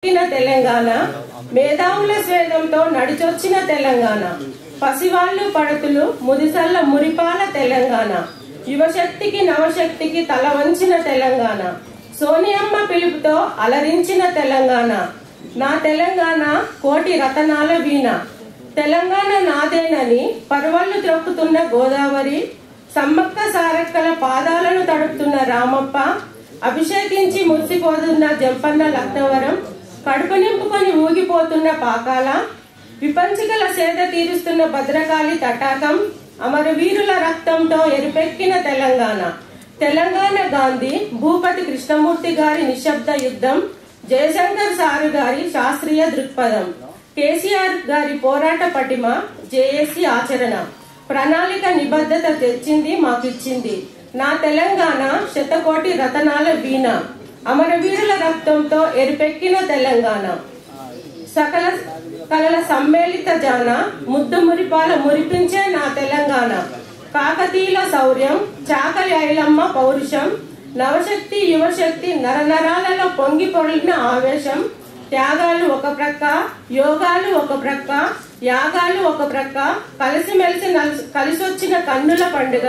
తెలంగాణ మేధావుల స్వేదంతో నడిచొచ్చిన తెలంగాణ పసివాళ్ళు పడతులు ముదిసల్ల మురిపాల తెలంగాణ యువశక్తికి నవశక్తికి తల వంచిన తెలంగాణ సోనియమ్మ పిలుపుతో అలరించిన తెలంగాణ నా తెలంగాణ కోటి రతనాల వీణ తెలంగాణ నాదేనని పర్వళ్ళు త్రొక్కుతున్న గోదావరి సమ్మక్క సారక్కల పాదాలను తడుపుతున్న రామప్ప అభిషేకించి మురిసిపోతున్న జంపన్న లక్నవరం కడుపు నింపుకొని ఊగిపోతున్న పాకాల విపంచికల సేద తీరుస్తున్న భద్రకాళి తటాకం అమరవీరుల రక్తంతో ఎరుపెక్కిన తెలంగాణ తెలంగాణ గాంధీ భూపతి కృష్ణమూర్తి గారి నిశ్శబ్ద యుద్ధం జయశంకర్ సారు గారి శాస్త్రీయ దృక్పథం కేసీఆర్ గారి పోరాట పటిమ జేఏసీ ఆచరణ ప్రణాళిక నిబద్ధత తెచ్చింది మాకిచ్చింది నా తెలంగాణ శతకోటి రతనాల వీణ అమరవీరుల రక్తంతో ఎరుపెక్కిన తెలంగాణ సకల కళల సమ్మేళిత జాన ముద్దు మురిపాల మురిపించే నా తెలంగాణ కాకతీయుల శౌర్యం చాకలి ఐలమ్మ పౌరుషం నవశక్తి యువశక్తి నరనరాలలో పొంగి పొడిన ఆవేశం త్యాగాలు ఒక ప్రక్క యోగాలు ఒక ప్రక్క యాగాలు ఒక ప్రక్క కలిసిమెలిసి కలిసొచ్చిన కన్నుల పండుగ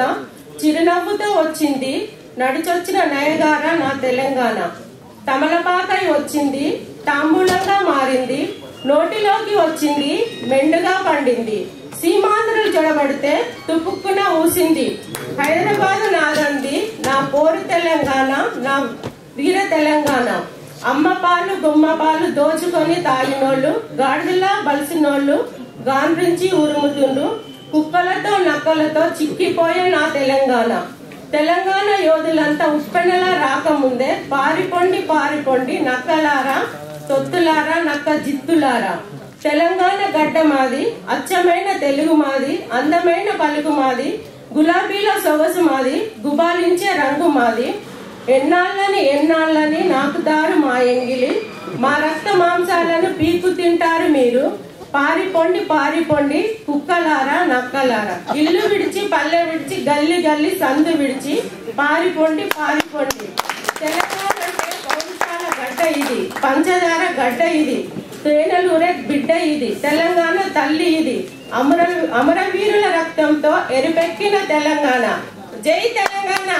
చిరునవ్వుతో వచ్చింది నడిచొచ్చిన నయగార నా తెలంగాణ తమలపాకై వచ్చింది తాంబూలంగా మారింది నోటిలోకి వచ్చింది మెండుగా పండింది సీమాంధ్రులు జొడబడితే తుపుక్కున ఊసింది హైదరాబాద్ నాదంది నా పోరు తెలంగాణ నా వీర తెలంగాణ అమ్మ పాలు గుమ్మ పాలు దోచుకొని తాగినోళ్ళు గాడిదలా బలిసినోళ్ళు గాండ్రించి ఉరుముతుండ్రు కుక్కలతో నక్కలతో చిక్కిపోయే నా తెలంగాణ తెలంగాణ యోధులంతా ఉప్పెనలా రాకముందే పారిపోండి నక్కలారా తొత్తులారా నక్క జిత్తులారా తెలంగాణ గడ్డ మాది అచ్చమైన తెలుగు మాది అందమైన పలుకు మాది గులాబీలో సొగసు మాది గుబాలించే రంగు మాది ఎన్నాళ్ళని నాకుతారు మా ఎంగిలి మా రక్త మాంసాలను పీకు తింటారు మీరు పారిపోండి కుక్కలారా నక్కలారా ఇల్లు విడిచి పల్లె విడిచి గల్లి గల్లి సందు విడిచి పారిపోండి తెలంగాణ అంటే పౌరుషాల గడ్డ ఇది పంచదార గడ్డ ఇది తేనెలూరే బిడ్డ ఇది తెలంగాణ తల్లి ఇది అమరవీరుల రక్తంతో ఎరుపెక్కిన తెలంగాణ జై తెలంగాణ.